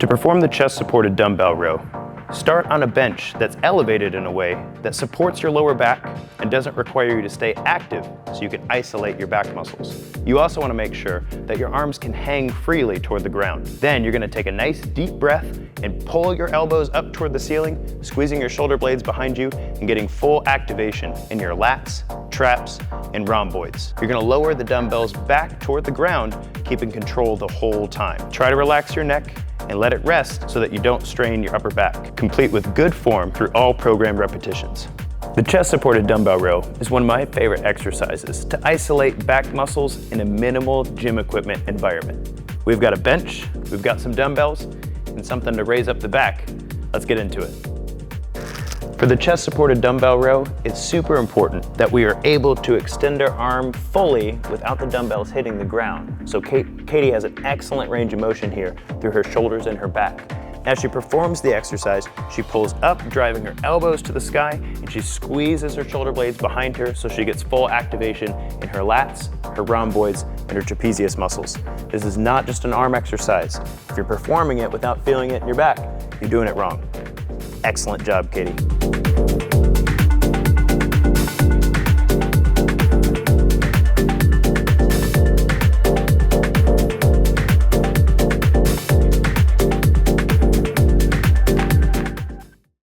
To perform the chest-supported dumbbell row, start on a bench that's elevated in a way that supports your lower back and doesn't require you to stay active so you can isolate your back muscles. You also want to make sure that your arms can hang freely toward the ground. Then you're going to take a nice deep breath and pull your elbows up toward the ceiling, squeezing your shoulder blades behind you and getting full activation in your lats, traps, and rhomboids. You're going to lower the dumbbells back toward the ground, keeping control the whole time. Try to relax your neck and let it rest so that you don't strain your upper back, complete with good form through all programmed repetitions. The chest-supported dumbbell row is one of my favorite exercises to isolate back muscles in a minimal gym equipment environment. We've got a bench, we've got some dumbbells, and something to raise up the back. Let's get into it. For the chest-supported dumbbell row, it's super important that we are able to extend our arm fully without the dumbbells hitting the ground. So Katie has an excellent range of motion here through her shoulders and her back. As she performs the exercise, she pulls up, driving her elbows to the sky, and she squeezes her shoulder blades behind her so she gets full activation in her lats, her rhomboids, and her trapezius muscles. This is not just an arm exercise. If you're performing it without feeling it in your back, you're doing it wrong. Excellent job, Katie.